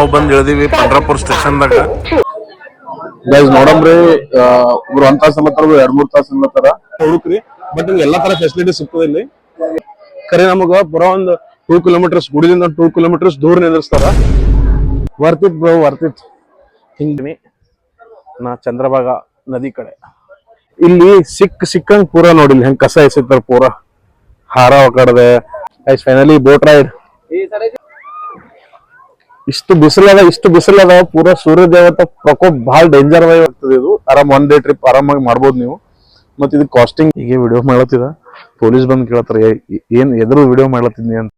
ನಾವು ಬಂದು ಇಳಿದಿವಿ ಪಂಡ್ರಾಪುರ ಸ್ಟೇಷನ್ದಾಗ. ಗೈಸ್ ನೋಡಮ್ರಿ, ಒಬ್ರು 1 ತಾಸು ಅನ್ನತ್ತಾರ, 2-3 ತಾಸು ಅನ್ನತ್ತಾರ. ಹುಡುಕ್ರಿ, ಬಟ್ ನಿಮ್ಗೆ ಎಲ್ಲಾ ತರ ಫೆಸಿಲಿಟಿ ಸಿಗ್ತದೆ ಇಲ್ಲಿ. ಖರೆ ನಮಗ ಪುರ ಒಂದು 2 ಕಿಲೋಮೀಟರ್ಸ್, ಗುಡಿದಿಂದ 2 ಕಿಲೋಮೀಟರ್ಸ್ ದೂರ ನಿಂದಿರ್ಸ್ತಾರ. Worth it bro, worth it. ಹಿಂಗ್ನಿ ನಾ ಚಂದ್ರಭಾಗ ನದಿ ಕಡೆ ಇಲ್ಲಿ ಸಿಕ್ಕಂಗ್ ಪೂರ ನೋಡಿಲ್ಲ ಹೆಂಗ್ ಕಸ ಎಸಿರ್ತಾರ, ಪೂರ ಹಾರ ಕಡದೆ. Guys finally boat ride. ಇಷ್ಟು ಬಿಸಿಲದ ಪೂರ ಸೂರ್ಯ ದೇವತೆ ಪ್ರಕೋಪ್ ಬಹಳ ಡೇಂಜರ್ ಆಗ್ತದೆ. ಇದು ಆರಾಮ್ 1 ಡೇ ಟ್ರಿಪ್ ಆರಾಮಾಗಿ ಮಾಡ್ಬೋದು ನೀವು. ಮತ್ ಇದು ಕಾಸ್ಟಿಂಗ್ ಹೀಗೆ ವಿಡಿಯೋ ಮಾಡ್ಲತ್ತಿದ, ಪೊಲೀಸ್ ಬಂದ್ ಕೇಳತ್ತಾರ ಏನ್ ಎದುರು ವಿಡಿಯೋ ಮಾಡ್ಲತ್ತಿದ್ನಿ ಅಂತ.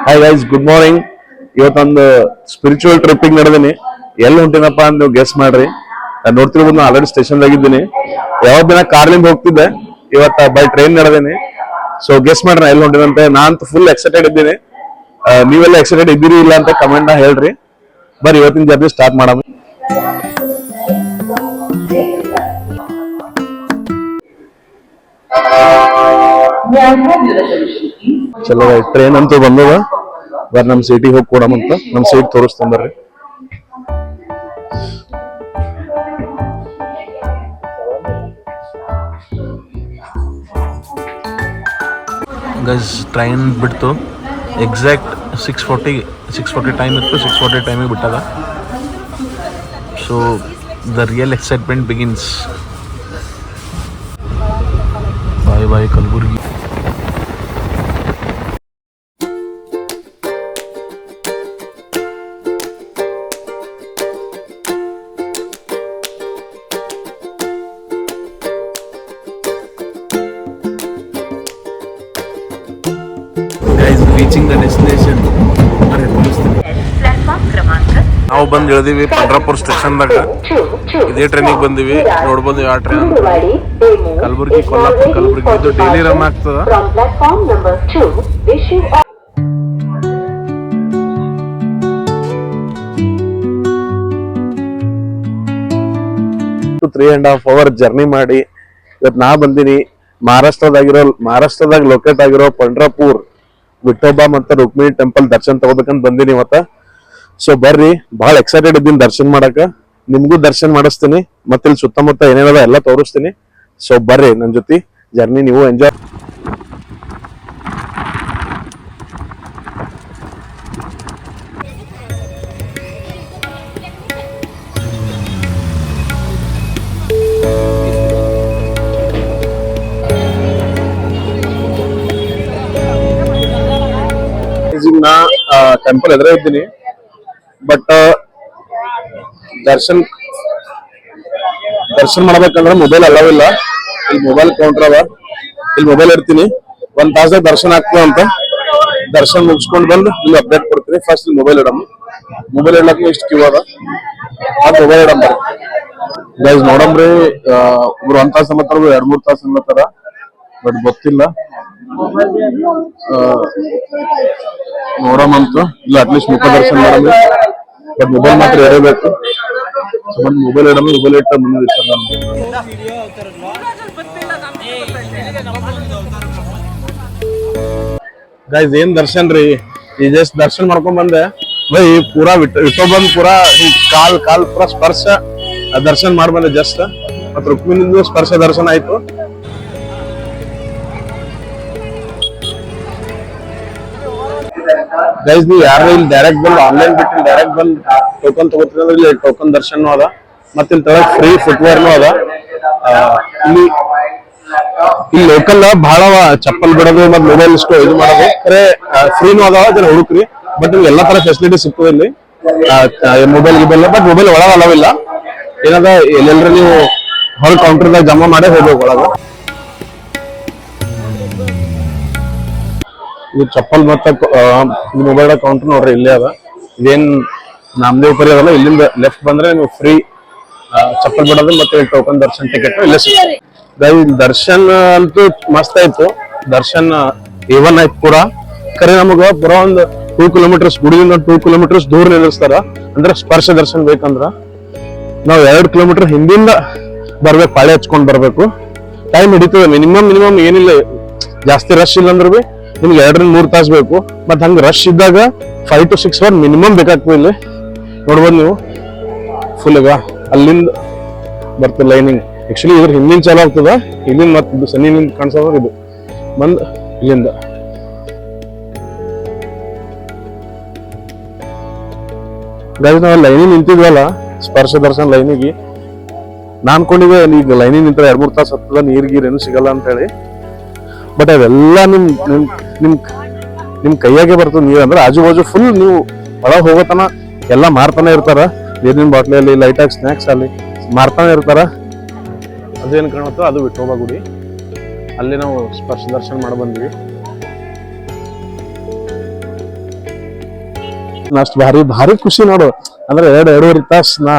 Hi guys, good morning. ಇವತ್ತೊಂದು ಸ್ಪಿರಿಚುವಲ್ ಟ್ರಿಪ್ಪಿಂಗ್ ನಡೆದೀನಿ. ಎಲ್ಲಿ ಹೊಂಟಿನಪ್ಪ ಅಂತ ನೀವು ಗೆಸ್ ಮಾಡ್ರಿ. ನಾನು ನೋಡ್ತಿರ್ಬೋದು, ನಾನು ಆಲ್ರೆಡಿ ಸ್ಟೇಷನ್ ಆಗಿದ್ದೀನಿ. ಯಾವತ್ ದಿನ ಕಾರ್ಲಿಂದ ಹೋಗ್ತಿದ್ದೆ, ಇವತ್ತ ಬೈ ಟ್ರೈನ್ ನಡೆದೀನಿ. ಸೊ ಗೆಸ್ ಮಾಡ್ರಿ ಎಲ್ಲಿ ಹೊಂಟಿದಂತೆ. ನಾನಂತೂ ಫುಲ್ ಎಕ್ಸೈಟೆಡ್ ಇದ್ದೀನಿ. ನೀವೆಲ್ಲ ಎಕ್ಸೈಟೆಡ್ ಇದ್ದೀರಿ ಇಲ್ಲ ಅಂತ ಕಮೆಂಟ್ ನ ಹೇಳ್ರಿ. ಬರ್ರಿ ಇವತ್ತಿನ ಜರ್ನಿ ಸ್ಟಾರ್ಟ್ ಮಾಡೋಣ. ಚಲೋ ಟ್ರೈನ್ ಅಂತೂ ಬಂದದ. ಬರ್ ನಮ್ ಸೀಟಿಗೆ ಹೋಗಿ ಕೊಡಮಂತ, ನಮ್ ಸೀಟ್ ತೋರಿಸ್ತೇನೆ ಬರ್ರಿ. ಗೈಸ್ ಟ್ರೈನ್ ಬಿಡ್ತು ಎಕ್ಸಾಕ್ಟ್ 6:40 ಟೈಮ್ ಇತ್ತು. 6:40 ಟೈಮಿಗೆ ಬಿಟ್ಟದ. So the real excitement begins. Bye bye Kalaburagi. Reaching the destination. ನಾವು ಬಂದು ಇಳಿದಿವಿ ಪಂಡ್ರಾಪುರ ಸ್ಟೇಷನ್ದಾಗ. ಇದೇ ಟ್ರೈನಿಗೆ ಬಂದಿವಿ. ನೋಡ್ಬೋದು ಯಾವ ಟ್ರೈನ್, ಕಲಬುರ್ಗಿ ಕೊಲ್ಲಾಪುರ ಕಲಬುರ್ಗಿ. ಇದು ಡೈಲಿ ರನ್ ಆಗ್ತದ. 3.5 hour ಜರ್ನಿ ಮಾಡಿ ಇವತ್ತು ನಾ ಬಂದಿನಿ ಮಹಾರಾಷ್ಟ್ರದಾಗ ಲೊಕೇಟ್ ಆಗಿರೋ ಪಂಡ್ರಾಪುರ್ ವಿಠೋಬಾ ಮತ್ತು ರುಕ್ಮಿಣಿ ಟೆಂಪಲ್ ದರ್ಶನ್ ತಗೋಬೇಕಂತ ಬಂದಿನಿ ಇವತ್ತ. ಸೊ ಬರ್ರಿ, ಬಹಳ ಎಕ್ಸೈಟೆಡ್ ಇದ್ದೀನಿ ದರ್ಶನ್ ಮಾಡಕ. ನಿಮ್ಗೂ ದರ್ಶನ್ ಮಾಡಿಸ್ತೀನಿ, ಮತ್ತೆ ಇಲ್ಲಿ ಸುತ್ತಮುತ್ತ ಏನೇನದ ಎಲ್ಲ ತೋರಿಸ್ತೀನಿ. ಸೊ ಬರ್ರಿ ನನ್ನ ಜೊತೆ ಜರ್ನಿ, ನೀವು ಎಂಜಾಯ್. ನಾ ಟೆಂಪಲ್ ಎದುರೇ ಇದ್ದೀನಿ, ಬಟ್ ದರ್ಶನ್ ಮಾಡ್ಬೇಕಂದ್ರೆ ಮೊಬೈಲ್ ಅಲೌ ಇಲ್ಲ. ಇಲ್ಲಿ ಮೊಬೈಲ್ ಕೌಂಟರ್ ಅದ, ಇಲ್ಲಿ ಮೊಬೈಲ್ ಇಡ್ತೀನಿ. 1 ತಾಸಾಗ ದರ್ಶನ ಆಗ್ತದ ಅಂತ. ದರ್ಶನ್ ಮುಗಿಸ್ಕೊಂಡ್ ಬಂದು ಇಲ್ಲಿ ಅಪ್ಡೇಟ್ ಕೊಡ್ತೀನಿ. ಫಸ್ಟ್ ಇಲ್ಲಿ ಮೊಬೈಲ್ ಇಡಮ್. ಮೊಬೈಲ್ ಇಡ್ಲಕ್ಕ ಇಷ್ಟು ಕ್ಯೂ ಅದ, ಅದು ಮೊಬೈಲ್ ಇಡಮ್. ಗೈಸ್ ನೋಡಮ್ರಿ, ಒಬ್ರು 1 ತಾಸು ಅನ್ನತ್ತಾರ, 2-3 ತಾಸು ಅನ್ನತ್ತಾರ, ಬಟ್ ಗೊತ್ತಿಲ್ಲ. ನೋಡಮಂತ ಇಲ್ಲ, ಅಟ್ಲೀಸ್ಟ್ ಮುಖ ದರ್ಶನ ಮಾಡಮ್. ಬಟ್ ಮೊಬೈಲ್ ಮಾತ್ರ ಇರಬೇಕು. ಮೊಬೈಲ್ ಇಡಮ್, ಮೊಬೈಲ್ ಇಟ್ಟ ಮುಂದೆ ವಿಚಾರ. ಗೈಸ್ ಏನ್ ದರ್ಶನ್ ರೀ, ಈ ಜಸ್ಟ್ ದರ್ಶನ್ ಮಾಡ್ಕೊಂಡ್ ಬಂದೆ ಬೈ. ಪೂರಾ ವಿಠೋಬಂದ್ ಪೂರಾ ಕಾಲ್ ಪೂರಾ ಸ್ಪರ್ಶ ದರ್ಶನ್ ಮಾಡ್ಬಂದೆ ಜಸ್ಟ್. ಮತ್ ರುಕ್ಮಿಣಿಂದು ಸ್ಪರ್ಶ ದರ್ಶನ ಆಯ್ತು. ಗೈಸ್ ನೀವು ಯಾರು ಇಲ್ಲಿ ಡೈರೆಕ್ಟ್ ಬಂದು ಆನ್ಲೈನ್ ಬಿಟ್ಟು ಡೈರೆಕ್ಟ್ ಬಂದು ಟೋಕನ್ ತಗೋತೀರ, ಇಲ್ಲಿ ಟೋಕನ್ ದರ್ಶನ ಅದ. ಮತ್ತೆ ಇಲ್ಲಿ ತಳಗ್ ಫ್ರೀ ಫುಟ್ವೇರ್ನು ಅದ. ಇಲ್ಲಿ ಲೋಕಲ್ ಬಹಳ ಚಪ್ಪಲ್ ಬಿಡೋದು ಮತ್ತೆ ಮೊಬೈಲ್ ಇಷ್ಟು ಇದು ಮಾಡೋದು ಖರೆ ಫ್ರೀನು ಅದಾವ. ಅದನ್ನ ಹುಡುಕ್ರಿ, ಬಟ್ ನಿಮ್ಗೆ ಎಲ್ಲಾ ತರ ಫೆಸಿಲಿಟಿ ಸಿಗ್ತದೆ ಇಲ್ಲಿ. ಮೊಬೈಲ್ ಗಿಬೈಲ್, ಬಟ್ ಮೊಬೈಲ್ ಒಳಗ ಅಲವಿಲ್ಲ. ಏನದ ಎಲ್ಲೆಲ್ರ ನೀವು ಹೊರ ಕೌಂಟರ್ದಾಗ ಜಮಾ ಮಾಡೇ ಹೋಗ್ಬೇಕು ಒಳಗ. ಇದು ಚಪ್ಪಲ್ ಮತ್ತ ಮೊಬೈಲ್ ಕೌಂಟರ್ ನೋಡ್ರಿ ಇಲ್ಲೇ ಅದ. ಇದೇನ್ ನಾಮದೇವ್ ಪರಿ ಅದಲ್ಲ, ಇಲ್ಲಿಂದ ಲೆಫ್ಟ್ ಬಂದ್ರೆ ನೀವು ಫ್ರೀ ಚಪ್ಪಲ್ ಬಿಡೋದು ಮತ್ತೆ ಟೋಕನ್ ದರ್ಶನ್ ಟಿಕೆಟ್ ಇಲ್ಲೇ ಸಿಗ್ತದೆ. ದರ್ಶನ್ ಅಂತೂ ಮಸ್ತ್ ಆಯ್ತು. ದರ್ಶನ್ A1 ಆಯ್ತು ಕೂಡ. ಖರೆ ನಮಗ ಪುರ ಒಂದ್ 2 ಕಿಲೋಮೀಟರ್ಸ್ ಗುಡಿಯಿಂದ 2 ಕಿಲೋಮೀಟರ್ಸ್ ದೂರ ನಿಲ್ಲಿಸ್ತಾರ. ಅಂದ್ರೆ ಸ್ಪರ್ಶ ದರ್ಶನ ಬೇಕಂದ್ರ ನಾವ್ 2 ಕಿಲೋಮೀಟರ್ ಹಿಂದಿಂದ ಬರ್ಬೇಕು, ಪಾಳೆ ಹಚ್ಕೊಂಡ್ ಬರ್ಬೇಕು. ಟೈಮ್ ಹಿಡಿತದೆ ಮಿನಿಮಮ್ ಏನಿಲ್ಲ, ಜಾಸ್ತಿ ರಶ್ ಇಲ್ಲ ಅಂದ್ರೆ ಬಿ ನಿಮ್ಗೆ 2 ರಿಂದ 3 ತಾಸು ಬೇಕು. ಮತ್ ಹಂಗ ರಶ್ ಇದ್ದಾಗ 5 to 6 ಅವರ್ ಮಿನಿಮಮ್ ಬೇಕಾಗ್ತದೆ. ಇಲ್ಲಿ ನೋಡ್ಬೋದು ನೀವು ಫುಲ್ ಈಗ ಅಲ್ಲಿಂದ ಬರ್ತದೆ ಲೈನಿಂಗ್. ಆಕ್ಚುಲಿ ಇದ್ರ ಹಿಂದಿನ ಚಾಲು ಆಗ್ತದ, ಇಲ್ಲಿಂದ ಮತ್ತೆ ಸನಿ ಕಾಣಿಸೋದು ಇದು ಬಂದ್ ಇಲ್ಲಿಂದ. ಗೈಸ್ ನಾವು ಲೈನಿಗೆ ನಿಂತಿದ್ವಲ್ಲ ಸ್ಪರ್ಶ ದರ್ಶನ ಲೈನಿಗೆ, ನಾನ್ ಅನ್ಕೊಂಡಿದ್ದೆ ಈಗ ಲೈನಿಗೆ ನಿಂತ 2-3 ತಾಸು ಹತ್ತದ, ನೀರ್ ಗೀರ್ ಏನು ಸಿಗಲ್ಲ ಅಂತ ಹೇಳಿ. ಬಟ್ ಅದೆಲ್ಲ ನಿಮ್ ಕೈಯಾಗೆ ಬರ್ತದೆ ನೀರ್. ಅಂದ್ರೆ ಆಜು ಬಾಜು ಫುಲ್ ನೀವು ಒಳಗೆ ಹೋಗೋತನ ಎಲ್ಲ ಮಾರ್ತಾನೆ ಇರ್ತಾರ. ನೀರಿನ ಬಾಟ್ಲಿಯಲ್ಲಿ ಲೈಟ್ ಆಗಿ ಸ್ನಾಕ್ಸ್ ಅಲ್ಲಿ ಮಾರ್ತಾನೆ ಇರ್ತಾರ. ಅದೇನು ಕಾಣುತ್ತೋ ಅದು ವಿಠೋಬ ಗುಡಿ. ಅಲ್ಲಿ ನಾವು ಸ್ಪರ್ಶ ದರ್ಶನ ಮಾಡಿ ಬಂದ್ವಿ. ಅಷ್ಟು ಭಾರಿ ಖುಷಿ ನೋಡು. ಅಂದ್ರೆ 2-2.5 ತಾಸು ನಾ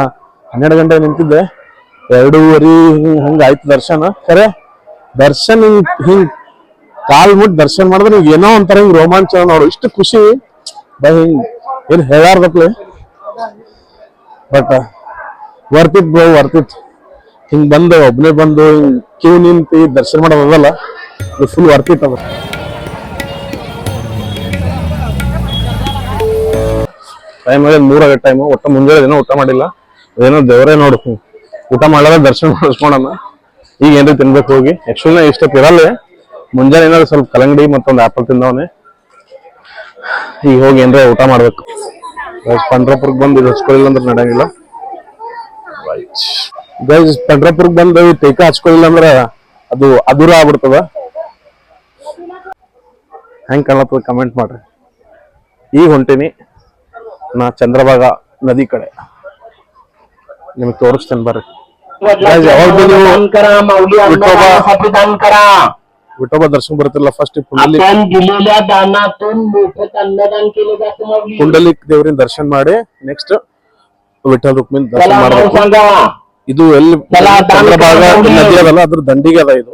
12 ಗಂಟೆ ನಿಂತಿದ್ದೆ, 2:30 ಹಂಗ ಆಯ್ತು ದರ್ಶನ. ಖರೆ ದರ್ಶನ ಹಿಂಗ್ ಕಾಲ್ ಮುಟ್ಟು ದರ್ಶನ ಮಾಡಿದ್ರೆ ಏನೋ ಒಂಥರ ಹಿಂಗ್ ರೋಮಾಂಚ ನೋಡು. ಇಷ್ಟು ಖುಷಿ ಹಿಂಗ್ ಏನ್ ಹೇಳಾರ್ದಪ್ಲೆ. But ವರ್ತಿತ್ bro, ವರ್ತಿತ್. ಹಿಂಗ್ ಬಂದು ಒಬ್ನೇ ಬಂದು ಹಿಂಗ್ ಕ್ಯೂ ನಿಂತಿ ದರ್ಶನ ಮಾಡೋದಲ್ಲ, ಅದು ಫುಲ್ ವರ್ತಿತ್ ಅದು. ಟೈಮ್ ಆಗಿ 3 ಆಗೋ ಟೈಮು. ಒಟ್ಟ ಮುಂಜಾನೆ ಏನೋ ಊಟ ಮಾಡಿಲ್ಲ, ಏನೋ ದೇವರೇ ನೋಡು ಊಟ ಮಾಡಲ್ಲ ದರ್ಶನ ಮಾಡಿಸ್ಕೊಳಮ್ಮ. ಈಗ ಏನ್ರಿ ತಿನ್ಬೇಕು ಹೋಗಿ. ಆಕ್ಚುಲಿ ನಾ ಇಷ್ಟೊತ್ತು ಇರಲ್ಲ, ಮುಂಜಾನೆ ಏನಾದ್ರು ಸ್ವಲ್ಪ ಕಲ್ಲಂಗಡಿ ಮತ್ತೊಂದು ಆಪಲ್ ತಿಂದವನೆ. ಈಗ ಹೋಗಿ ಏನ್ರ ಊಟ ಮಾಡ್ಬೇಕು. ಪಂಡ್ರಾಪುರ್ಗೆ ಬಂದು ಇದು ಹಚ್ಕೊಳ್ಳಿಲ್ಲ ಅಂದ್ರೆ ನಡೆಯಂಗಿಲ್ಲ. ಗೈಸ್ ಪಂಡ್ರಾಪುರ್ಗೆ ಬಂದು ಟೇಕ ಹಚ್ಕೊಳ್ಳಿಲ್ಲ ಅಂದ್ರೆ ಅದು ಅದೂರ ಆಗ್ಬಿಡ್ತದ. ಹೆಂಗ್ ಕಾಣತ್ತದ ಕಮೆಂಟ್ ಮಾಡ್ರಿ. ಈಗ ಹೊಂಟೀನಿ ನಾ ಚಂದ್ರಭಾಗ ನದಿ ಕಡೆ, ನಿಮ್ಗೆ ತೋರಿಸ್ತೇನೆ ಬರ್ರಿ. विठोबा दर्शन ಬರ್ತಿಲ್ಲ ಫಸ್ಟ್ ಪುಂಡಲಿಕ್ ದೇವರಿನ ದರ್ಶನ ಮಾಡಿ ನೆಕ್ಸ್ಟ್ ವಿಠಲ್ ರುಕ್ಮಿಣಿ ದರ್ಶನ ಮಾಡಬೇಕು. ಇದು ಎಲ್ಲಿ ಚಂದ್ರಭಾಗ ನದಿ ಅದಲ್ಲ ಅದ್ರ ದಂಡಿಗೆ ಅದ ಇದು.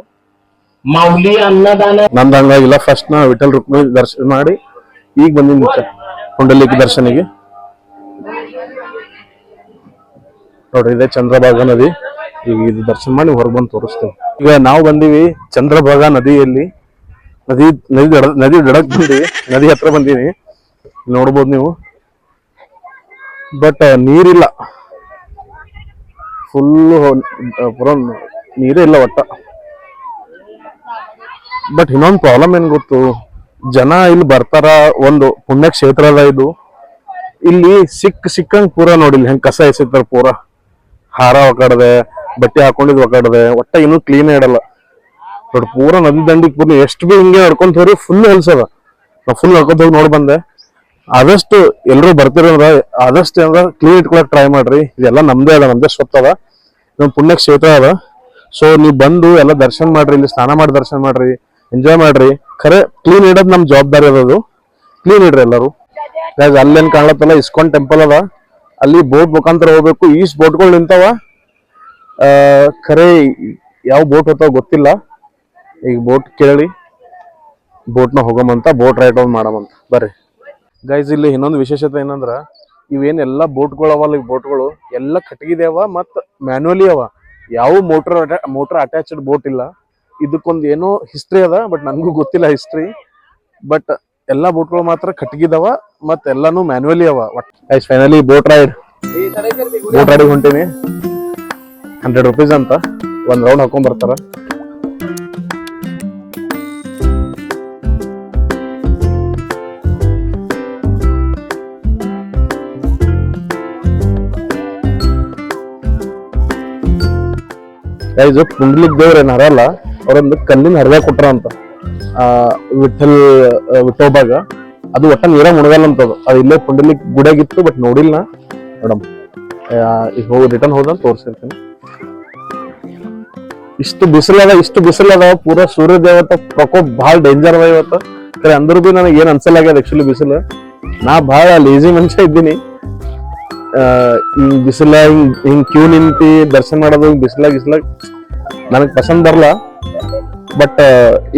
ನಂದು ಹಂಗಾಗಿಲ್ಲ, ಫಸ್ಟ್ ನಾ ವಿಠಲ್ ರುಕ್ಮಿಣಿ ದರ್ಶನ ಮಾಡಿ ಈಗ ಬಂದಿನಿ ಪುಂಡಲಿಕ್ ದರ್ಶನಿಗೆ. ನೋಡ್ರಿ ಇದೇ ಚಂದ್ರಭಾಗ ನದಿ. ಈಗ ಇದು ದರ್ಶನ ಮಾಡಿ ಹೊರಗೆ ಬಂದು ತೋರಿಸ್ತೇವೆ. ಈಗ ನಾವು ಬಂದೀವಿ ಚಂದ್ರಭಾಗ ನದಿಯಲ್ಲಿ. ನದಿ ದಡಕ್ ಬಂದೀವಿ, ನದಿ ಹತ್ರ ಬಂದೀವಿ, ನೋಡ್ಬೋದು ನೀವು. ಬಟ್ ನೀರಿಲ್ಲ, ಫುಲ್ ಪುರ ನೀರೇ ಇಲ್ಲ ಒಟ್ಟ. ಬಟ್ ಇನ್ನೊಂದು ಪ್ರಾಬ್ಲಮ್ ಏನ್ ಗೊತ್ತು, ಜನ ಇಲ್ಲಿ ಬರ್ತಾರ. ಒಂದು ಪುಣ್ಯಕ್ಷೇತ್ರ ಅದ ಇದು. ಇಲ್ಲಿ ಸಿಕ್ಕಂಗ್ ಪೂರ ನೋಡಿಲ್ಲ ಹೆಂಗ್ ಕಸ ಎಸಿತಾರ. ಪೂರ ಹಾರ ಒಕಾಡದೆ, ಬಟ್ಟೆ ಹಾಕೊಂಡಿದ್ ಒಕಾಡದೆ, ಒಟ್ಟ ಇನ್ನೂ ಕ್ಲೀನ್ ಇಡಲ್ಲ. ಬಟ್ ಪೂರ ನದಿ ದಂಡಿಗೆ ಪೂರ್ಣ ಎಷ್ಟು ಬಿ ಹಿಂಗೆ ನಡ್ಕೊಂತ ಹೋರಿ ಫುಲ್ ಹೊಲ್ಸದ. ನಾ ಫುಲ್ ನಡ್ಕೊಂತ ಹೋಗಿ ನೋಡಿ ಬಂದೆ. ಆದಷ್ಟು ಎಲ್ರು ಬರ್ತಿರಂದ್ರ ಆದಷ್ಟು ಏನಾರ ಕ್ಲೀನ್ ಇಟ್ಕೊಳಕ್ ಟ್ರೈ ಮಾಡ್ರಿ. ಇದೆಲ್ಲ ನಮ್ದೇ ಅದ, ನಮ್ದೇ ಸ್ವತ್ತು ಅದ, ನಮ್ ಪುಣ್ಯ ಕ್ಷೇತ್ರ ಅದ. ಸೊ ನೀವ್ ಬಂದು ಎಲ್ಲ ದರ್ಶನ ಮಾಡ್ರಿ, ಇಲ್ಲಿ ಸ್ನಾನ ಮಾಡಿ ದರ್ಶನ ಮಾಡ್ರಿ, ಎಂಜಾಯ್ ಮಾಡ್ರಿ. ಖರೆ ಕ್ಲೀನ್ ಇಡೋದು ನಮ್ ಜವಾಬ್ದಾರಿ ಅದದು. ಕ್ಲೀನ್ ಇಡ್ರಿ ಎಲ್ಲರೂ. ಅಲ್ಲೇನ್ ಕಾಣತ್ತಲ್ಲ ಇಸ್ಕಾನ್ ಟೆಂಪಲ್ ಅದ, ಅಲ್ಲಿ ಬೋಟ್ ಮುಖಾಂತರ ಹೋಗ್ಬೇಕು. ಈಸ್ಟ್ ಬೋಟ್ಗಳು ನಿಂತಾವ. ಖರೆ ಯಾವ ಬೋಟ್ ಹೋಗ್ತಾವ ಗೊತ್ತಿಲ್ಲ. ಈಗ ಬೋಟ್ ಕೇಳಿ ಬೋಟ್ನ ಹೋಗಮಂತ, ಬೋಟ್ ರೈಡ್ ಆನ್ ಮಾಡಮಂತ ಬರ್ರಿ. ಗೈಸ್ ಇಲ್ಲಿ ಇನ್ನೊಂದು ವಿಶೇಷತೆ ಏನಂದ್ರ, ಇವೇನೆಲ್ಲ ಬೋಟ್ಗಳು ಅವಲ್ಲ, ಈ ಬೋಟ್ಗಳು ಎಲ್ಲ ಕಟ್ಟಿಗೆ ಅವ ಮತ್ ಮ್ಯಾನ್ಯುವಲಿ ಅವ. ಯಾವ ಮೋಟರ್ ಅಟ್ಯಾಚ್ಡ್ ಬೋಟ್ ಇಲ್ಲ. ಇದಕ್ಕೊಂದು ಏನೋ ಹಿಸ್ಟ್ರಿ ಅದ, ಬಟ್ ನನ್ಗೂ ಗೊತ್ತಿಲ್ಲ ಹಿಸ್ಟ್ರಿ. ಬಟ್ ಎಲ್ಲಾ ಬೋಟ್ಗಳು ಮಾತ್ರ ಕಟ್ಟಿಗಿದವ ಮತ್ ಎಲ್ಲಾನು ಮ್ಯಾನ್ಯುವಲಿ ಅವ. ಗೈಸ್ ಫೈನಲಿ ಬೋಟ್ ರೈಡ್ ಹೊಂಟೀನಿ. 100 ರೂಪೀಸ್ ಅಂತ ಒಂದ್ ರೌಂಡ್ ಹಾಕೊಂಡ್ ಬರ್ತಾರ. ಗೈಸ್ ಪುಂಡಲಿಕ್ ದೇವ್ರ ಏನ್ ಹರಲ್ಲ, ಅವ್ರೊಂದು ಕಲ್ಲಿನ ಹರಿದ ಕೊಟ್ರ ಅಂತ ವಿಠೋಬಾಗ. ಅದು ಒಟ್ಟ ನೀರ ಮುಣಗಲ್ಲ ಅಂತದು. ಅದು ಇಲ್ಲೇ ಪುಂಡಲಿಕ್ ಗುಡಿಯಾಗಿತ್ತು, ಬಟ್ ನೋಡಿಲ್ಲ ಮೇಡಮ್. ಈಗ ಹೋಗಿ ರಿಟರ್ನ್ ಹೋದಂತ ತೋರಿಸಿರ್ತೀನಿ. ಇಷ್ಟು ಬಿಸಿಲದ ಪೂರ ಸೂರ್ಯ ದೇವತ ಪ್ರಕೋಪ್ ಬಹಳ ಡೇಂಜರ್ ಅದ ಇವತ್ತು. ಅಂದ್ರೂ ಬಿ ನನಗೆ ಏನ್ ಅನ್ಸಲಾಗ್ಯದ ಆಕ್ಚುಲಿ ಬಿಸಿಲು. ನಾ ಬಹಳ ಲೇಜಿ ಮನುಷ್ಯ ಇದ್ದೀನಿ. ಹಿಂಗ್ ಬಿಸಿಲ ಹಿಂಗ್ ಕ್ಯೂ ನಿಂತಿ ದರ್ಶನ ಮಾಡೋದು ಬಿಸಿಲಾಗ ನನಗ್ ಪಸಂದ್ ಬರಲ್ಲ. ಬಟ್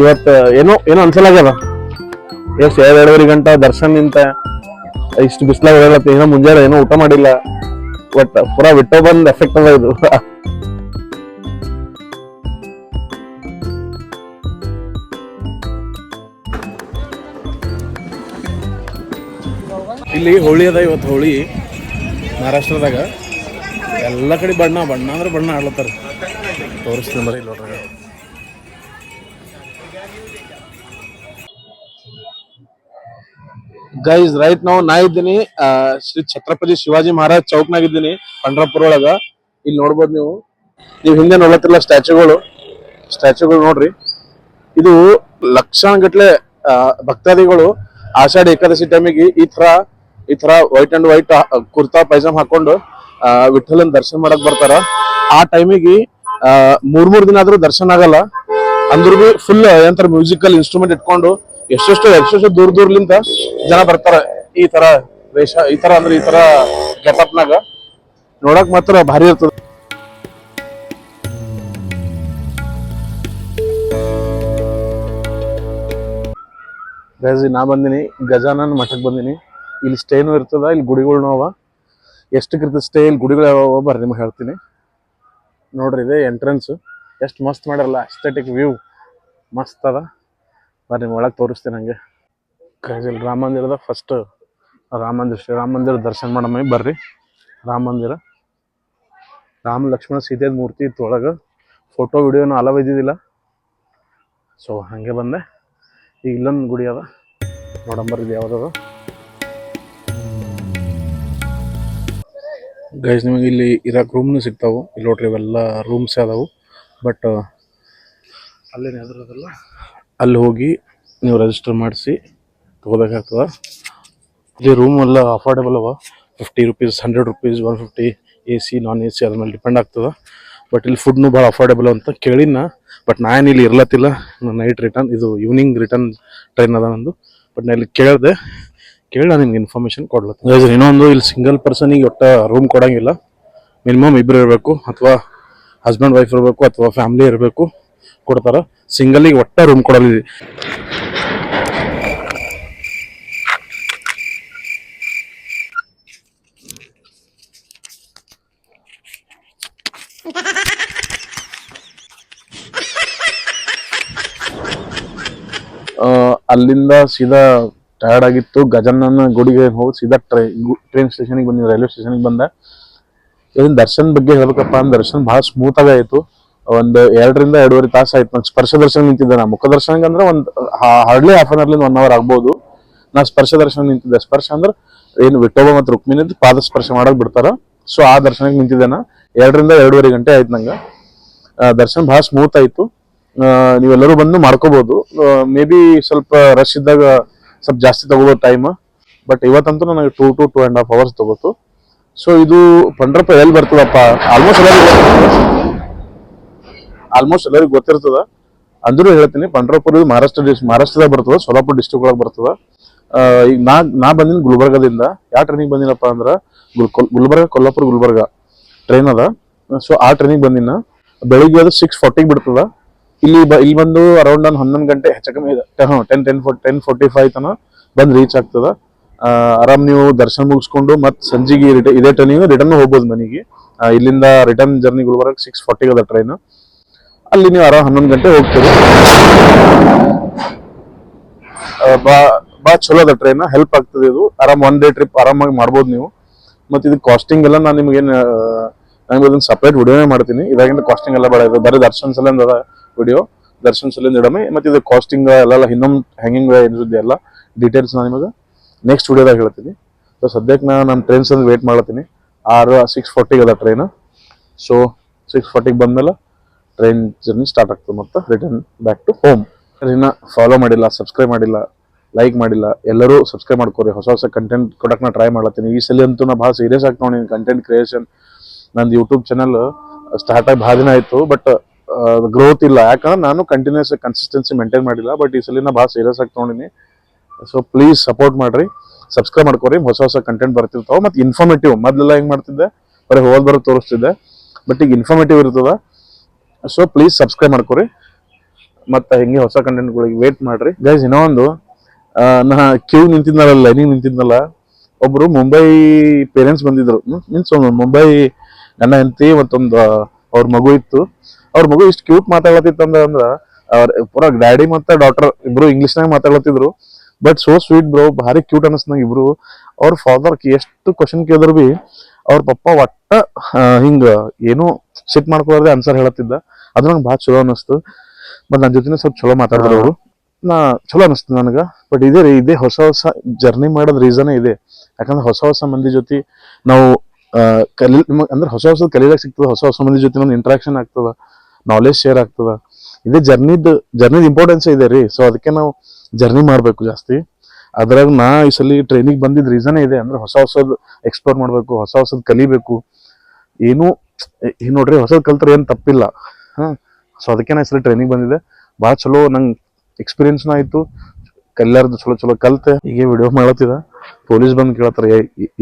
ಇವತ್ತು ಏನೋ ಅನ್ಸಲಾಗ್ಯದ. ಎಷ್ಟು 2-2.5 ಗಂಟೆ ದರ್ಶನ್ ನಿಂತ ಇಷ್ಟು ಬಿಸ್ಲಾಗ ಹೇಳತ್ತೆ. ಏನೋ ಮುಂಜಾನೆ ಏನೋ ಊಟ ಮಾಡಿಲ್ಲ. ಬಟ್ ಪೂರಾ ಬಿಟ್ಟೋ ಬಂದ್ ಎಫೆಕ್ಟ್ ಅದ ಇದು. ಇಲ್ಲಿ ಹೋಳಿ ಅದ ಇವತ್ತು. ಹೋಳಿ ಮಹಾರಾಷ್ಟ್ರದಾಗ ಎಲ್ಲ ಕಡೆ ಬಣ್ಣ ಬಣ್ಣ ಅಂದ್ರೆ ಬಣ್ಣ ಆಡ್ಲತ್ತಾರ. ತೋರಿಸ್ತೀನಿ ಬರೀ ನೋಡ್ರಿ. ಗೈಸ್ ರೈಟ್ ನಾವು ನಾ ಇದ್ದೀನಿ ಶ್ರೀ ಛತ್ರಪತಿ ಶಿವಾಜಿ ಮಹಾರಾಜ್ ಚೌಕ್ನಾಗ ಇದ್ದೀನಿ ಪಂಡ್ರಾಪುರ ಒಳಗ. ಇಲ್ಲಿ ನೋಡ್ಬೋದು ನೀವು ಹಿಂದೆ ನೋಡ್ಲತ್ತಿರಲ್ಲ ಸ್ಟ್ಯಾಚುಗಳು ನೋಡ್ರಿ. ಇದು ಲಕ್ಷಾನುಗಟ್ಲೆ ಭಕ್ತಾದಿಗಳು ಆಷಾಢ ಏಕಾದಶಿ ಟೈಮಿಗೆ ಈ ತರ white and white kurta pyjama ಹಾಕೊಂಡು ವಿಠಲನ್ ದರ್ಶನ ಮಾಡಕ್ ಬರ್ತಾರ. ಆ ಟೈಮಿಗೆ 3 ದಿನ ಆದ್ರೂ ದರ್ಶನ ಆಗಲ್ಲ. ಅಂದ್ರೂ ಬಿ ಫುಲ್ ಏನಂತಾರ ಮ್ಯೂಸಿಕಲ್ ಇನ್ಸ್ಟ್ರೂಮೆಂಟ್ ಇಟ್ಕೊಂಡು ಎಷ್ಟೆಷ್ಟು ದೂರ್ಲಿಂದ ಜನ ಬರ್ತಾರ. ಈ ತರ ವೇಷ ಈ ತರ ಗೆಟಪ್ನಾಗ ನೋಡಕ್ ಮಾತ್ರ ಭಾರಿ ಇರ್ತದ. ನಾ ಬಂದಿನಿ ಗಜಾನನ್ ಮಠಕ್ ಬಂದಿನಿ. ಇಲ್ಲಿ ಸ್ಟೇನು ಇರ್ತದ, ಇಲ್ಲಿ ಗುಡಿಗಳ್ನು ಅವ. ಎಷ್ಟಕ್ಕಿರ್ತದ ಸ್ಟೇ, ಇಲ್ಲಿ ಗುಡಿಗಳು ಯಾವ ಬರ್ರಿ ನಿಮ್ಗೆ ಹೇಳ್ತೀನಿ ನೋಡ್ರಿ. ಇದೆ ಎಂಟ್ರೆನ್ಸ್. ಎಷ್ಟು ಮಸ್ತ್ ಮಾಡ್ಯಾರಲ್ಲ, ಎಸ್ಥೆಟಿಕ್ ವ್ಯೂ ಮಸ್ತ್ ಅದ. ಬರ್ರಿ ಒಳಗೆ ತೋರಿಸ್ತೀನಿ ಹಂಗೆ. ಇಲ್ಲಿ ರಾಮ ಮಂದಿರದ ಫಸ್ಟ್ ಶ್ರೀರಾಮ ಮಂದಿರ ದರ್ಶನ ಮಾಡಮ್ಮ. ಬರ್ರಿ ರಾಮ ಮಂದಿರ. ರಾಮ ಲಕ್ಷ್ಮಣ ಸೀತೆದ ಮೂರ್ತಿ ಇತ್ತು ಒಳಗೆ. ಫೋಟೋ ವಿಡಿಯೋನು ಅಲವ್ ಇದ್ದಿದ್ದಿಲ್ಲ. ಸೊ ಹಂಗೆ ಬಂದೆ. ಈಗ ಇಲ್ಲೊಂದು ಗುಡಿ ಅದ ನೋಡಂಬರ್. ಇದು ಯಾವ್ದದ ಗೈಸ್, ನಿಮಗೆ ಇಲ್ಲಿ ಇರಾಕ್ ರೂಮ್ನು ಸಿಗ್ತಾವು. ಇಲ್ಲಿ ನೋಡ್ರಿ ಇವೆಲ್ಲ ರೂಮ್ಸ್ ಅದಾವು. ಬಟ್ ಅಲ್ಲೇನು ಯಾವ್ದ್ರದಲ್ಲ, ಅಲ್ಲಿ ಹೋಗಿ ನೀವು ರಿಜಿಸ್ಟರ್ ಮಾಡಿಸಿ ತಗೋಬೇಕಾಗ್ತದ. ಇಲ್ಲಿ ರೂಮ್ ಎಲ್ಲ ಅಫೋರ್ಡೆಬಲ್ ಅವ. 50 ರೂಪೀಸ್, 100 ರೂಪೀಸ್, 150 AC ನಾನ್ AC ಅದ್ರ ಮೇಲೆ ಡಿಪೆಂಡ್ ಆಗ್ತದ. ಬಟ್ ಇಲ್ಲಿ ಫುಡ್ನು ಭಾಳ ಅಫೋರ್ಡೆಬಲ್ ಅಂತ ಕೇಳಿನ. ಬಟ್ ನಾನು ಇಲ್ಲಿ ಇರ್ಲತ್ತಿಲ್ಲ, ನೈಟ್ ರಿಟರ್ನ್, ಇದು ಈವ್ನಿಂಗ್ ರಿಟರ್ನ್ ಟ್ರೈನ್ ಅದ ನಂದು. ಬಟ್ ನಾನು ಇಲ್ಲಿ ಕೇಳಿ ನಾನು ನಿಮ್ಗೆ ಇನ್ಫಾರ್ಮೇಶನ್ ಕೊಡ್ಲತ್ತೀನಿ. ಇನ್ನೊಂದು, ಇಲ್ಲಿ ಸಿಂಗಲ್ ಪರ್ಸನಿಗೆ ಒಟ್ಟು ರೂಮ್ ಕೊಡಂಗಿಲ್ಲ. ಮಿನಿಮಮ್ 2 ಇರಬೇಕು, ಅಥವಾ ಹಸ್ಬೆಂಡ್ ವೈಫ್ ಇರಬೇಕು, ಅಥವಾ ಫ್ಯಾಮಿಲಿ ಇರಬೇಕು, ಕೊಡ್ತಾರ. ಸಿಂಗಲಿಗೆ ಒಟ್ಟ ರೂಮ್ ಕೊಡಲ್ಲ. ಅಲ್ಲಿಂದ ಸೀದಾ ಟಯರ್ಡ್ ಆಗಿತ್ತು. ಗಜಾನನ ಗುಡಿಗೆ ಹೋಗಿ ಸೀದಾ ಟ್ರೈನ್ ಸ್ಟೇಷನ್ಗೆ ಬಂದಿದ್ದೆ, ರೈಲ್ವೆ ಸ್ಟೇಷನ್ಗೆ ಬಂದೆ. ಇದನ್ನ ದರ್ಶನ್ ಬಗ್ಗೆ ಹೇಳ್ಬೇಕಪ್ಪ ಅಂದ್ರೆ ದರ್ಶನ್ ಬಹಳ ಸ್ಮೂತ್ ಆಗಿ ಆಯ್ತು. ಒಂದು 2ರಿಂದ 2.5 ತಾಸು ಆಯ್ತು. ನಂಗೆ ಸ್ಪರ್ಶ ದರ್ಶನ ನಿಂತಿದ್ದೆ. ನಾ ಮುಖ ದರ್ಶನಕ್ಕೆ ಅಂದ್ರೆ ಹಾರ್ಡ್ಲಿ ½ ಅವರ್ಲಿಂದ 1 ಅವರ್ ಆಗ್ಬೋದು. ನಾ ಸ್ಪರ್ಶ ದರ್ಶನ ನಿಂತಿದ್ದೆ. ಸ್ಪರ್ಶ ಅಂದ್ರೆ ಏನು ವಿಠೋಬ ಮತ್ತು ರುಕ್ಮಿಣಿ ಪಾದ ಸ್ಪರ್ಶ ಮಾಡಕ್ ಬಿಡ್ತಾರ. ಸೊ ಆ ದರ್ಶನಕ್ಕೆ ನಿಂತಿದ್ದೇನ. 2ರಿಂದ 2.5 ಗಂಟೆ ಆಯ್ತು ನಂಗೆ. ದರ್ಶನ ಬಹಳ ಸ್ಮೂತ್ ಆಯ್ತು. ನೀವೆಲ್ಲರೂ ಬಂದು ಮಾಡ್ಕೋಬಹುದು. ಮೇ ಬಿ ಸ್ವಲ್ಪ ರಶ್ ಇದ್ದಾಗ ಸ್ವಲ್ಪ ಜಾಸ್ತಿ ತಗೋಬೋದು ಟೈಮ್. ಬಟ್ ಇವತ್ತಂತೂ ನನಗೆ 2 to 2.5 ಅವರ್ಸ್ ತಗೋತು. ಸೊ ಇದು ಪಂಡ್ರಪುರ ಎಲ್ಲಿ ಬರ್ತದಪ್ಪ, ಆಲ್ಮೋಸ್ಟ್ ಎಲ್ಲರಿಗೂ ಗೊತ್ತಿರ್ತದ. ಅಂದ್ರೂ ಹೇಳ್ತೀನಿ, ಪಂಡ್ರಪುರ ಇದು ಮಹಾರಾಷ್ಟ್ರದಾಗ ಬರ್ತದ, ಸೋಲಾಪುರ ಡಿಸ್ಟ್ರಿಕ್ಟ್ ಒಳಗೆ ಬರ್ತದ. ಈಗ ನಾ ಬಂದಿನ ಗುಲ್ಬರ್ಗದಿಂದ. ಯಾವ ಟ್ರೈನಿಗೆ ಬಂದಿನಪ್ಪ ಅಂದ್ರೆ ಗುಲ್ಬರ್ಗ ಕೊಲ್ಲಾಪುರ ಟ್ರೈನ್ ಅದ. ಸೊ ಆ ಟ್ರೈನಿಗೆ ಬಂದಿನ. ಬೆಳಿಗ್ಗೆ ಅದು 6:40 ಬಿಡ್ತದ. ಇಲ್ಲಿ ಬಂದು ಅರೌಂಡ್ 11 ಗಂಟೆ ಹೆಚ್ಚಕಮ್ಮಿ 10:45 ತನ ಬಂದು ರೀಚ್ ಆಗ್ತದ. ಆರಾಮ್ ನೀವು ದರ್ಶನ ಮುಗಿಸ್ಕೊಂಡು ಮತ್ತೆ ಸಂಜಿಗೆ ಇದೇ ಟ್ರೈನಿಗೆ ರಿಟರ್ನ್ ಹೋಗ್ಬೋದು ಮನೆಗೆ. ಇಲ್ಲಿಂದ ರಿಟರ್ನ್ ಜರ್ನಿ ಗುಲ್ಬರ್ಗ 6:40 ಅದ ಟ್ರೈನ್. ಅಲ್ಲಿ ನೀವು ಆರಾಮ್ 11 ಗಂಟೆ ಹೋಗ್ತೀರಿ. ಬಾ ಚಲೋ ಅದ ಟ್ರೈನ್, ಹೆಲ್ಪ್ ಆಗ್ತದೆ. ಇದು ಆರಾಮ್ 1 ಡೇ ಟ್ರಿಪ್ ಆರಾಮಾಗಿ ಮಾಡ್ಬೋದು ನೀವು. ಮತ್ತೆ ಇದು ಕಾಸ್ಟಿಂಗ್ ಎಲ್ಲ ನಾನು ನಿಮ್ಗೇನು ಅದನ್ನ ಸಪ್ರೇಟ್ ವಿಡಿಯೋನೇ ಮಾಡ್ತೀನಿ. ಇದಾಗಿಂದ ಕಾಸ್ಟಿಂಗ್ ಎಲ್ಲ ಬೇಡ. ಇದು ಬರೀ ದರ್ಶನ್ ಸಲಿಂದ ಅದ ವಿಡಿಯೋ. ದರ್ಶನ್ ಸಲಿಂದ ಇಡಮೆ. ಮತ್ತೆ ಇದು ಕಾಸ್ಟಿಂಗ್ ಎಲ್ಲ ಇನ್ನೊಂದು ಹೆಂಗಿಂಗ್ ಇರುತ್ತೆ ಎಲ್ಲ ಡೀಟೇಲ್ಸ್ ನಾನು ನಿಮಗೆ ನೆಕ್ಸ್ಟ್ ವಿಡಿಯೋದಾಗ ಹೇಳ್ತೀನಿ. ಸೊ ಸದ್ಯಕ್ಕೆ ನಾನು ಟ್ರೈನ್ಸ್ ಅಂದ್ರೆ ವೇಟ್ ಮಾಡ್ತೀನಿ. 6:40 ಅದ ಟ್ರೈನ್. ಸೊ 6:40 ಬಂದ್ಮೇಲೆ ಟ್ರೈನ್ ಜರ್ನಿ ಸ್ಟಾರ್ಟ್ ಆಗ್ತದೆ. ಮತ್ತೆ ರಿಟರ್ನ್ ಬ್ಯಾಕ್ ಟು ಹೋಮ್. ಅದನ್ನ ಫಾಲೋ ಮಾಡಿಲ್ಲ, ಸಬ್ಸ್ಕ್ರೈಬ್ ಮಾಡಿಲ್ಲ, ಲೈಕ್ ಮಾಡಿಲ್ಲ, ಎಲ್ಲರೂ ಸಬ್ಸ್ಕ್ರೈಬ್ ಮಾಡ್ಕೋರಿ. ಹೊಸ ಕಂಟೆಂಟ್ ಕೊಡಕ್ಕೆ ನಾ ಟ್ರೈ ಮಾಡ್ತೀನಿ. ಈ ಸಲ ಅಂತೂ ನಾ ಭಾಳ ಸೀರಿಯಸ್ ಆಗಿ ತೊಗೊಂಡಿನಿ ಕಂಟೆಂಟ್ ಕ್ರಿಯೇಷನ್. ನಂದು ಯೂಟ್ಯೂಬ್ ಚಾನಲ್ ಸ್ಟಾರ್ಟ್ ಆಗಿ ಭಾಳ ದಿನ ಆಯಿತು. ಬಟ್ ಗ್ರೋತ್ ಇಲ್ಲ. ಯಾಕಂದ್ರೆ ನಾನು ಕನ್ಸಿಸ್ಟೆನ್ಸಿ ಮೇಂಟೈನ್ ಮಾಡಿಲ್ಲ. ಬಟ್ ಈ ಸಲ ನಾ ಭಾಳ ಸೀರಿಯಸ್ ಆಗಿ ತೊಗೊಂಡಿನಿ. ಸೊ ಪ್ಲೀಸ್ ಸಪೋರ್ಟ್ ಮಾಡ್ರಿ, ಸಬ್ಸ್ಕ್ರೈಬ್ ಮಾಡ್ಕೋರಿ. ಹೊಸ ಕಂಟೆಂಟ್ ಬರ್ತಿರ್ತಾವೆ. ಮತ್ತು ಇನ್ಫಾರ್ಮೇಟಿವ್. ಮೊದಲೆಲ್ಲ ಹೆಂಗೆ ಮಾಡ್ತಿದ್ದೆ, ಬರೀ ಬರೋ ತೋರಿಸ್ತಿದ್ದೆ. ಬಟ್ ಈಗ ಇನ್ಫಾರ್ಮೇಟಿವ್ ಇರ್ತದ. ಸೊ ಪ್ಲೀಸ್ ಸಬ್ಸ್ಕ್ರೈಬ್ ಮಾಡ್ಕೋರಿ. ಮತ್ತು ಹಿಂಗೆ ಹೊಸ ಕಂಟೆಂಟ್ಗಳಿಗೆ ವೇಟ್ ಮಾಡ್ರಿ ಗೈಸ್. ಇನ್ನೊಂದು ನಾ ಕ್ಯೂ ನಿಂತಿದ್ನಲ್ಲ ಲೈನಿಂಗ್ ನಿಂತಿದ್ನಲ್ಲ, ಒಬ್ರು ಮುಂಬೈ ಪೇರೆಂಟ್ಸ್ ಬಂದಿದ್ರು. ಮೀನ್ಸ್ ಮುಂಬೈ ನನ್ನ ಹೆಂಡತಿ ಮತ್ತೊಂದು ಅವ್ರ ಮಗು ಇತ್ತು. ಅವ್ರ ಮಗು ಇಷ್ಟು ಕ್ಯೂಟ್ ಮಾತಾಡತ್ತಿತ್ತಂದ್ರ ಅವ್ರ ಪೂರಾ ಡ್ಯಾಡಿ ಮತ್ತೆ ಡಾಕ್ಟರ್ ಇಬ್ರು ಇಂಗ್ಲಿಷ್ನಾಗ ಮಾತಾಡತ್ತಿದ್ರು. ಬಟ್ ಸೋ ಸ್ವೀಟ್ ಬ್ರೋ, ಭಾರಿ ಕ್ಯೂಟ್ ಅನಿಸ್ತ ಇಬ್ರು. ಅವ್ರ ಫಾದರ್ ಎಷ್ಟು ಕ್ವಶನ್ ಕೇಳಿದ್ರು ಬಿ ಅವ್ರ ಪಪ್ಪ ಒಟ್ಟ ಹಿಂಗ ಏನು ಸಿಟ್ ಮಾಡ್ಕೊಳ್ಳದೆ ಆನ್ಸರ್ ಹೇಳತ್ತಿದ್ದ. ಅದು ನಂಗೆ ಭಾಳ ಚಲೋ ಅನಿಸ್ತು. ಬಟ್ ನನ್ನ ಜೊತೆ ಸ್ವಲ್ಪ ಚಲೋ ಮಾತಾಡಿದ್ರು ಅವರು. ಚಲೋ ಅನಿಸ್ತು ನನಗ. ಬಟ್ ಇದೇ ಹೊಸ ಜರ್ನಿ ಮಾಡೋದ್ ರೀಸನೇ ಇದೆ. ಯಾಕಂದ್ರೆ ಹೊಸ ಮಂದಿ ಜೊತೆ ನಾವು ಅಂದ್ರೆ ಹೊಸ ಕಲಿಯಕ್ ಸಿಗ್ತದ, ಹೊಸ ಮಂದಿ ಜೊತೆ ಒಂದು ಇಂಟ್ರಾಕ್ಷನ್ ಆಗ್ತದ, ನಾಲೆಜ್ ಶೇರ್ ಆಗ್ತದ. ಇದೇ ಜರ್ನಿದ್ ಇಂಪಾರ್ಟೆನ್ಸ್ ಇದೆ ರೀ. ಸೊ ಅದಕ್ಕೆ ನಾವು ಜರ್ನಿ ಮಾಡ್ಬೇಕು ಜಾಸ್ತಿ. ಅದ್ರಾಗ ನಾ ಈ ಸಲ ಟ್ರೈನಿಗೆ ಬಂದಿದ್ ರೀಸನೇ ಇದೆ. ಅಂದ್ರೆ ಹೊಸದ್ ಎಕ್ಸ್ಪ್ಲೋರ್ ಮಾಡ್ಬೇಕು, ಹೊಸದ್ ಕಲಿಬೇಕು. ಏನು ನೋಡ್ರಿ, ಹೊಸದ್ ಕಲ್ತ್ರೆ ಏನ್ ತಪ್ಪಿಲ್ಲ. ಸೊ ಅದಕ್ಕೆ ನಾ ಈ ಸಲ ಟ್ರೈನಿಗೆ ಬಂದಿದ್ದೆ. ಭಾಳ ಚಲೋ ನಂಗೆ ಎಕ್ಸ್ಪೀರಿಯನ್ಸ್ನ ಆಯ್ತು. ಕಲ್ಯಾರ್ದು ಚಲೋ ಕಲ್ತೆ. ಹೀಗೆ ವಿಡಿಯೋ ಮಾಡತ್ತಿದ, ಪೊಲೀಸ್ ಬಂದು ಕೇಳತ್ತಾರ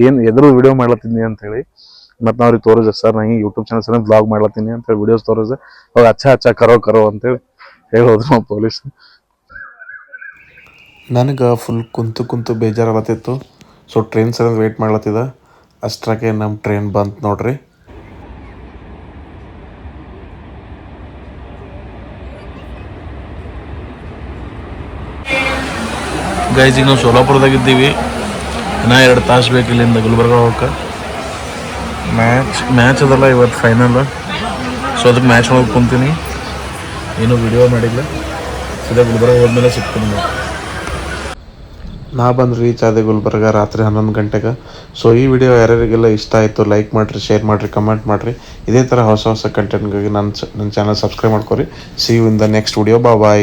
ಏನ್ ಎದುರು ವಿಡಿಯೋ ಮಾಡ್ಲತ್ತೀನಿ ಅಂತ ಹೇಳಿ. ಮತ್ ನಾವ್ ಅವ್ರಿಗೆ ತೋರಿಸ್ದೆ, ಸರ್ ನಂಗೆ ಯೂಟ್ಯೂಬ್ ಚಾನಲ್ ಸಲ ಬ್ಲಾಗ್ ಮಾಡ್ಲತ್ತೀನಿ ಅಂತ ಹೇಳಿ ವಿಡಿಯೋಸ್ ತೋರಿಸ್ದೆ. ಅವಾಗ ಅಚ್ಚಾ ಕರೋ ಅಂತೇಳಿ ಹೇಳೋದ್ರು ನಾವು ಪೊಲೀಸ್. ನನಗೆ ಫುಲ್ ಕುಂತು ಬೇಜಾರಾಗತ್ತಿತ್ತು. ಸೊ ಟ್ರೈನ್ ಸಲ ವೇಟ್ ಮಾಡ್ಲತ್ತಿದ. ಅಷ್ಟ್ರಾಗೆ ನಮ್ಮ ಟ್ರೈನ್ ಬಂತು ನೋಡ್ರಿ. ಗೈಸ್, ಈಗ ನಾವು ಸೋಲಾಪುರದಾಗ ಇದ್ದೀವಿ. ಇನ್ನೂ 2 ತಾಸು ಬೇಕು ಇಲ್ಲಿಂದ ಗುಲ್ಬರ್ಗ ಹೋಗಕ್ಕೆ. ಮ್ಯಾಚ್ ಅದಲ್ಲ ಇವತ್ತು ಫೈನಲ್. ಸೊ ಅದಕ್ಕೆ ಮ್ಯಾಚ್ ಹೋಗಿ ಕುಂತೀನಿ. ಏನೂ ವಿಡಿಯೋ ಮಾಡಿಲ್ಲ. ಸೀದಾ ಗುಲ್ಬರ್ಗ ಹೋದ್ಮೇಲೆ ಸಿಗ್ತೀನಿ. ನಾ ಬಂದು ರೀಚ್ ಆದೆ ಗುಲ್ಬರ್ಗ ರಾತ್ರಿ 11 ಗಂಟೆಗೆ. ಸೊ ಈ ವಿಡಿಯೋ ಯಾರ್ಯಾರಿಗೆಲ್ಲ ಇಷ್ಟ ಆಯಿತು ಲೈಕ್ ಮಾಡಿರಿ, ಶೇರ್ ಮಾಡಿರಿ, ಕಮೆಂಟ್ ಮಾಡಿರಿ. ಇದೇ ಥರ ಹೊಸ ಕಂಟೆಂಟ್ಗಾಗಿ ನನ್ನ ಚಾನಲ್ ಸಬ್ಸ್ಕ್ರೈಬ್ ಮಾಡ್ಕೊರಿ. See you in the next video. Bye.